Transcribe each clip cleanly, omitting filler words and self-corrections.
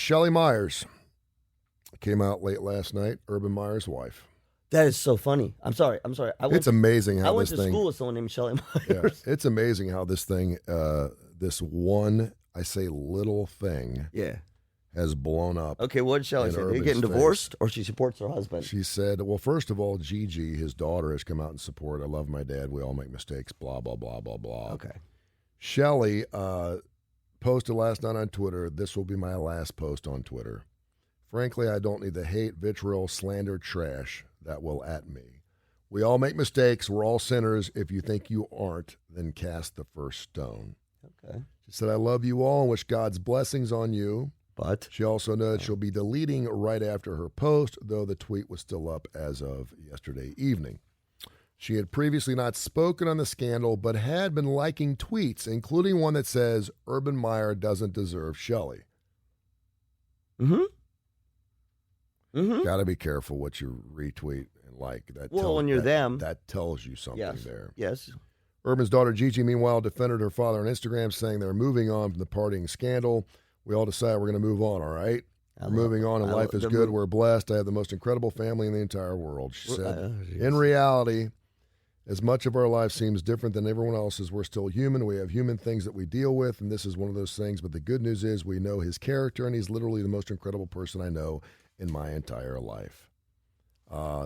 Shelley Myers came out late last night. Urban Meyer's wife. That is so funny. I'm sorry. It's amazing how I went this to thing. school with someone named Shelley Yeah, Myers. it's amazing how this thing, this one, I say little thing, Yeah. has blown up. Okay, what did Shelley in say? They're Urban's getting face. divorced, or she supports her husband? She said, well, first of all, Gigi, his daughter, has come out in support. I love my dad. We all make mistakes, blah, blah, blah, blah, blah. Okay. Shelley posted last night on Twitter, this will be my last post on Twitter. Frankly, I don't need the hate, vitriol, slander, trash that will at me. We all make mistakes. We're all sinners. If you think you aren't, then cast the first stone. Okay. She said, I love you all and wish God's blessings on you. But She also noted she'll be deleting right after her post, though the tweet was still up as of yesterday evening. She had previously not spoken on the scandal, but had been liking tweets, including one that says, Urban Meyer doesn't deserve Shelley. Got to be careful what you retweet and like. When you're them. That tells you something there. Yes. Urban's daughter, Gigi, meanwhile, defended her father on Instagram, saying they're moving on from the partying scandal. We all decided we're going to move on, all right? We're moving on, and life is good. We're blessed. I have the most incredible family in the entire world, she said. In reality, as much of our life seems different than everyone else's, we're still human. We have human things that we deal with, and this is one of those things. But the good news is we know his character, and he's literally the most incredible person I know in my entire life.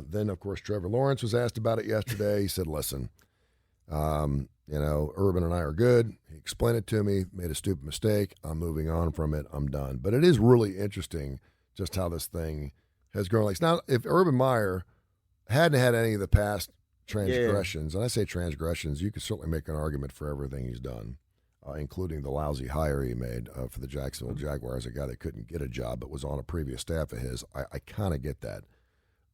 Then, of course, Trevor Lawrence was asked about it yesterday. He said, listen, Urban and I are good. He explained it to me, made a stupid mistake. I'm moving on from it. I'm done. But it is really interesting just how this thing has grown. Like, now, if Urban Meyer hadn't had any of the past transgressions, and I say transgressions, you could certainly make an argument for everything he's done, including the lousy hire he made for the Jacksonville Jaguars, a guy that couldn't get a job but was on a previous staff of his. I kind of get that.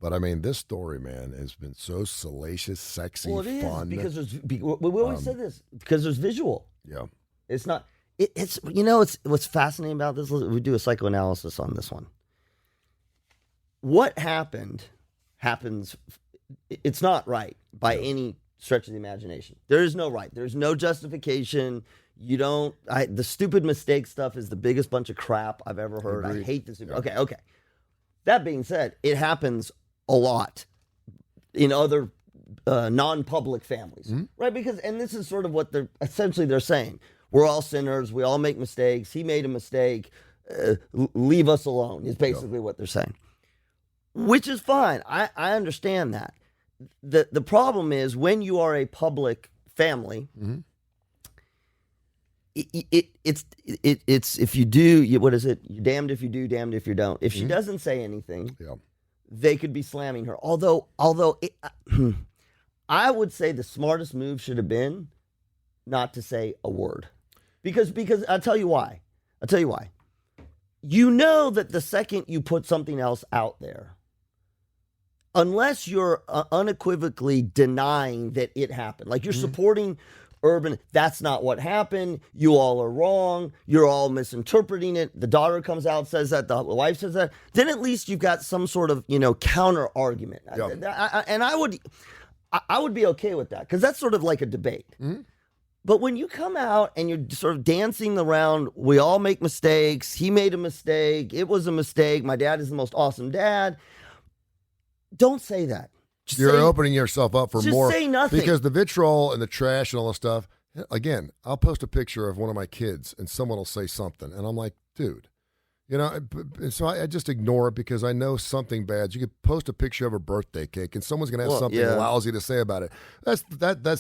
But, I mean, this story, man, has been so salacious, sexy, fun. Because we always said this, because there's visual. Yeah. It's not, it's what's fascinating about this, we do a psychoanalysis on this one. What happens, it's not right by any stretch of the imagination. There is no right. There's no justification. The stupid mistake stuff is the biggest bunch of crap I've ever heard. I hate this. Yeah. Okay. That being said, it happens a lot in other non-public families, right? And this is sort of what they're saying. We're all sinners. We all make mistakes. He made a mistake. Leave us alone is basically what they're saying, which is fine. I understand that. The problem is when you are a public family, it's if you do, what is it? You're damned if you do, damned if you don't. If she doesn't say anything, they could be slamming her. Although I would say the smartest move should have been not to say a word, because I'll tell you why. You know that the second you put something else out there, unless you're unequivocally denying that it happened, like you're supporting Urban, that's not what happened. You all are wrong. You're all misinterpreting it. The daughter comes out, says that. The wife says that. Then at least you've got some sort of, counter argument. Yeah. And I would be okay with that, because that's sort of like a debate. But when you come out and you're sort of dancing around, we all make mistakes. He made a mistake. It was a mistake. My dad is the most awesome dad. Don't say that. You're opening yourself up for more. Just say nothing. Because the vitriol and the trash and all the stuff, again, I'll post a picture of one of my kids and someone will say something. And I'm like, dude, so I just ignore it because I know something bad. You could post a picture of a birthday cake and someone's going to have something lousy to say about it. That's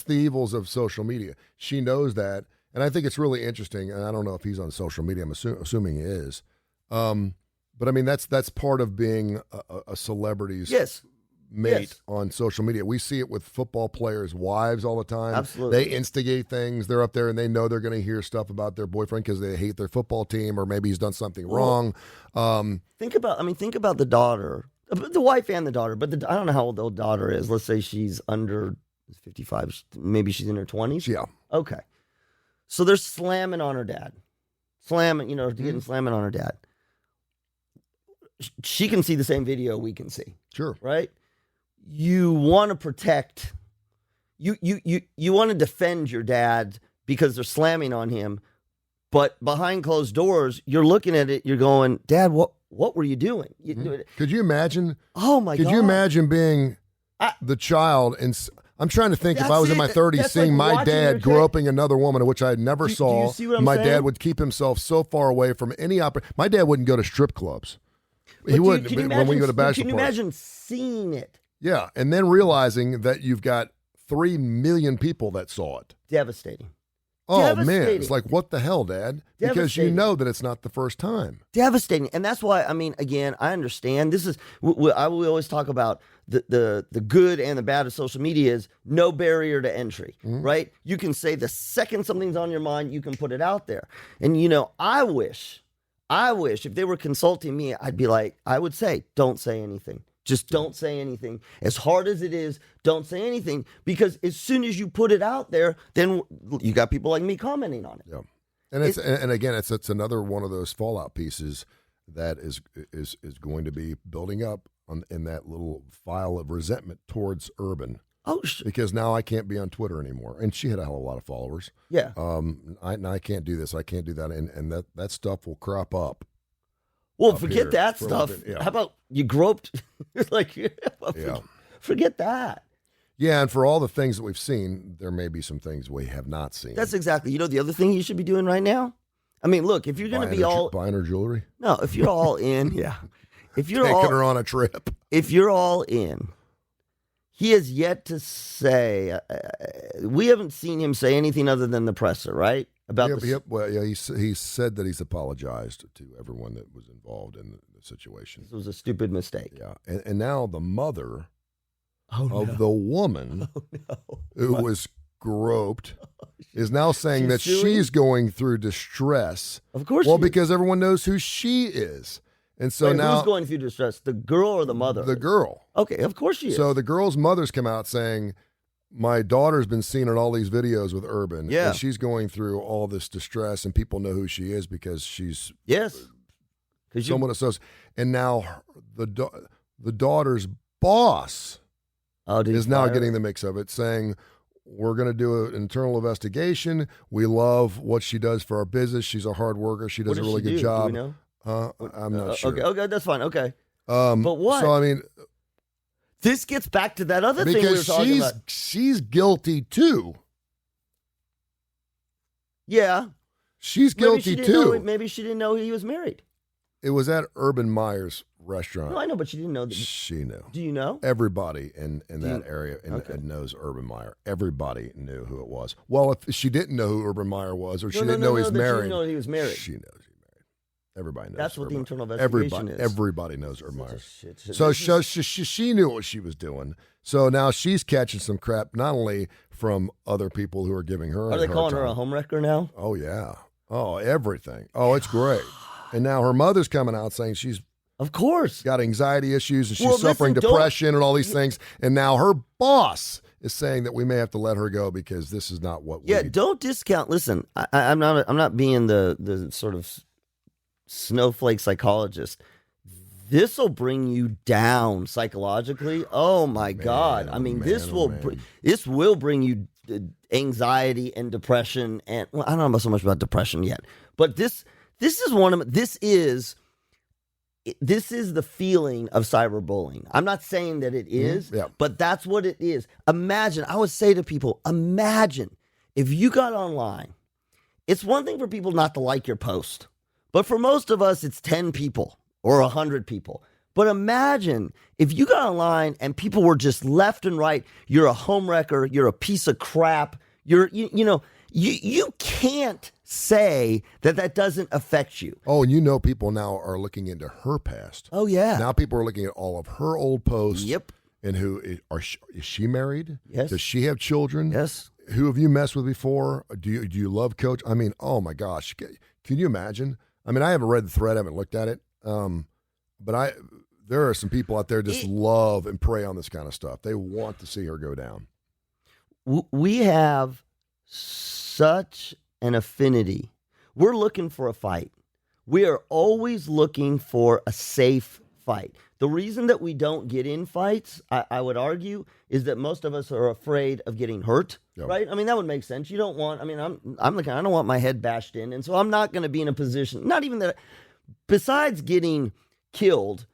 the evils of social media. She knows that. And I think it's really interesting. And I don't know if he's on social media. I'm assuming he is. But I mean, that's part of being a celebrity's mate on social media. We see it with football players' wives all the time. Absolutely. They instigate things. They're up there and they know they're going to hear stuff about their boyfriend because they hate their football team, or maybe he's done something wrong. Think about the daughter, the wife and the daughter, but I don't know how old the daughter is. Let's say she's under 55. Maybe she's in her 20s. Yeah. Okay. So they're slamming on her dad. Slamming on her dad. She can see the same video we can see. Sure. Right? You want to protect, you want to defend your dad because they're slamming on him, But behind closed doors, you're looking at it, you're going, Dad, what were you doing? Could you imagine? Oh, my God. Could you imagine being the child? And I'm trying to think if I was in my 30s, seeing like my dad groping another woman, which I never saw. Do you see what I'm my saying? dad would keep himself so far away from any My dad wouldn't go to strip clubs. He wouldn't when we go to bachelor parties. Can you imagine seeing it? Yeah, and then realizing that you've got 3 million people that saw it. Devastating. Oh, man. It's like, what the hell, Dad? Because you know that it's not the first time. Devastating. And that's why, I mean, again, I understand. This is, we always talk about the good and the bad of social media is no barrier to entry, right? You can say the second something's on your mind, you can put it out there. And, I wish if they were consulting me, I would say, don't say anything. Just don't say anything. As hard as it is, don't say anything. Because as soon as you put it out there, then you got people like me commenting on it. Yeah. And it's another one of those fallout pieces that is going to be building up in that little file of resentment towards Urban. Oh, because now I can't be on Twitter anymore. And she had a hell of a lot of followers. Yeah. I can't do this. I can't do that. And that stuff will crop up. Well, forget that stuff. Yeah. How about you groped? Forget that. Yeah, and for all the things that we've seen, there may be some things we have not seen. That's exactly. The other thing you should be doing right now? I mean, look, if you're going to be buying her jewelry? No, if you're all in, yeah. If you're taking her on a trip. If you're all in, he has yet to say, we haven't seen him say anything other than the presser, right? He said that he's apologized to everyone that was involved in the situation. This was a stupid mistake. Yeah, and now the mother of the woman who was groped is now saying that she's going through distress. Of course, because everyone knows who she is, and so now who's going through distress? The girl or the mother? The girl. Okay, of course she is. So the girl's mother's come out saying, my daughter's been seen in all these videos with Urban. Yeah. And she's going through all this distress, and people know who she is because she's someone associated. And now the daughter's boss is now getting the mix of it, saying, we're going to do an internal investigation. We love what she does for our business. She's a hard worker. She does a really good job. Do we know? I'm not sure. Okay, that's fine. Okay. But what? So, I mean... This gets back to that other thing we were talking about. She's guilty too. Yeah. She's guilty too. Maybe she didn't know he was married. It was at Urban Meyer's restaurant. No, I know, but she didn't know. She knew. Do you know? Everybody in that area knows Urban Meyer. Everybody knew who it was. Well, if she didn't know who Urban Meyer was, or she didn't know he's married. She didn't know he was married. She knows he's married. Everybody knows. That's what the internal investigation is. Everybody knows Urban Meyer. So she knew what she was doing. So now she's catching some crap, not only from other people who are giving her. Are they calling her a homewrecker now? Oh yeah. Oh, everything. Oh, it's great. And now her mother's coming out saying she's of course got anxiety issues and she's suffering depression and all these things. And now her boss is saying that we may have to let her go because this is not what we. Yeah, don't discount. Listen, I'm not being the sort of snowflake psychologist. This will bring you down psychologically. Oh my God! I mean, this will bring you anxiety and depression, and well, I don't know so much about depression yet, but this is the feeling of cyberbullying. I'm not saying that it is, but that's what it is. Imagine, I would say to people, imagine if you got online. It's one thing for people not to like your post. But for most of us, it's 10 people or 100 people. But imagine if you got online and people were just left and right. You're a homewrecker. You're a piece of crap. You can't say that doesn't affect you. Oh, and people now are looking into her past. Oh, yeah. Now people are looking at all of her old posts. Yep. And is she married? Yes. Does she have children? Yes. Who have you messed with before? Do you love Coach? I mean, oh my gosh. Can you imagine? I mean, I haven't read the thread, I haven't looked at it, but there are some people out there just love and prey on this kind of stuff. They want to see her go down. We have such an affinity. We're looking for a fight. We are always looking for a safe fight. The reason that we don't get in fights, I would argue, is that most of us are afraid of getting hurt. Yep. Right? I mean, that would make sense. You don't want. I mean, I'm like, I don't want my head bashed in, and so I'm not going to be in a position. Not even that. Besides getting killed,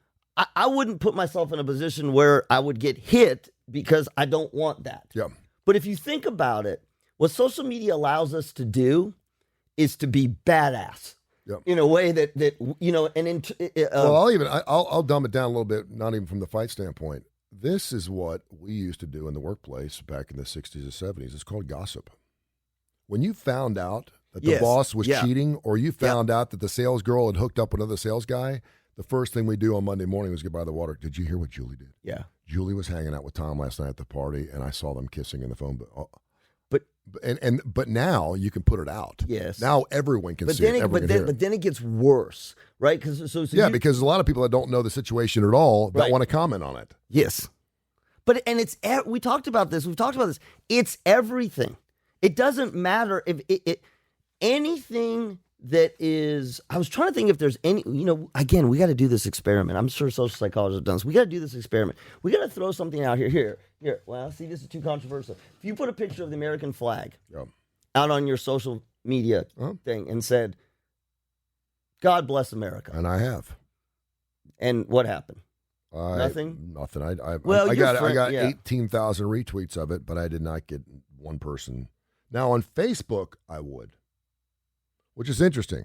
I wouldn't put myself in a position where I would get hit because I don't want that. Yeah. But if you think about it, what social media allows us to do is to be badass. Yep. In a way that and well, I'll dumb it down a little bit, not even from the fight standpoint. This is what we used to do in the workplace back in the 60s and 70s. It's called gossip. When you found out that the boss was cheating, or you found out that the sales girl had hooked up with another sales guy, the first thing we do on Monday morning was get by the water. Did you hear what Julie did? Yeah. Julie was hanging out with Tom last night at the party, and I saw them kissing in the phone. But now you can put it out. Yes. Now everyone can see it. But then it gets worse, right? Because because a lot of people that don't know the situation at all don't want to comment on it. Yes. But we talked about this. We've talked about this. It's everything. It doesn't matter if anything that is. I was trying to think if there's any. Again, we got to do this experiment. I'm sure social psychologists have done this. We got to do this experiment. We got to throw something out here. Here. Well, see, this is too controversial. If you put a picture of the American flag out on your social media thing and said, "God bless America," and I have, and what happened? Nothing. I got 18,000 retweets of it, but I did not get one person. Now on Facebook, I would, which is interesting,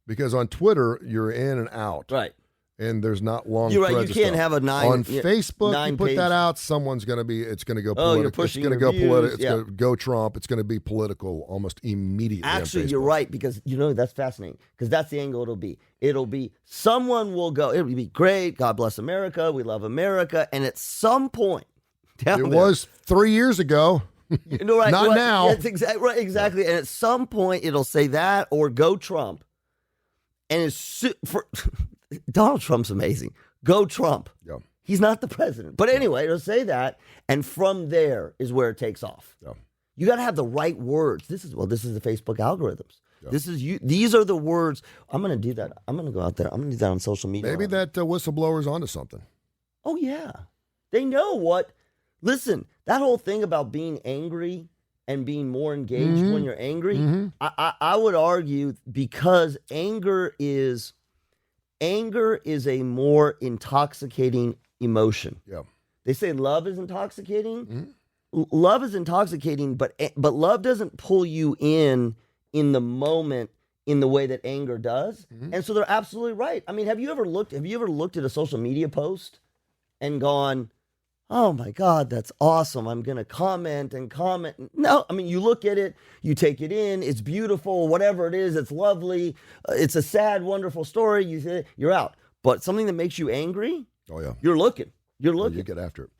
because on Twitter you're in and out, right? And there's not long. You're right. You can't have a 9 on Facebook. You put that out, someone's going to be. It's going to go political. It's going to go political. It's going to go Trump. It's going to be political almost immediately. Actually, you're right, because that's fascinating, because that's the angle it'll be. It'll be someone will go. It'll be great. God bless America. We love America. And at some point, was 3 years ago. Right, not now. That's exactly. And at some point, it'll say that or go Trump. And Donald Trump's amazing. Go Trump. Yeah. He's not the president. But anyway, it'll say that. And from there is where it takes off. Yeah. You got to have the right words. This is the Facebook algorithms. Yeah. These are the words. I'm going to do that. I'm going to go out there. I'm going to do that on social media. Maybe that whistleblower's onto something. Oh, yeah. They know what. Listen, that whole thing about being angry and being more engaged when you're angry, I would argue, because anger is a more intoxicating emotion. Yeah. They say love is intoxicating. Love is intoxicating, but love doesn't pull you in the moment in the way that anger does. And so they're absolutely right. I mean, have you ever looked at a social media post and gone, "Oh my God, that's awesome. I'm going to comment and comment." No, I mean, you look at it, you take it in, it's beautiful, whatever it is, it's lovely, it's a sad, wonderful story, you're out. But something that makes you angry, oh yeah, you're looking. You get after it.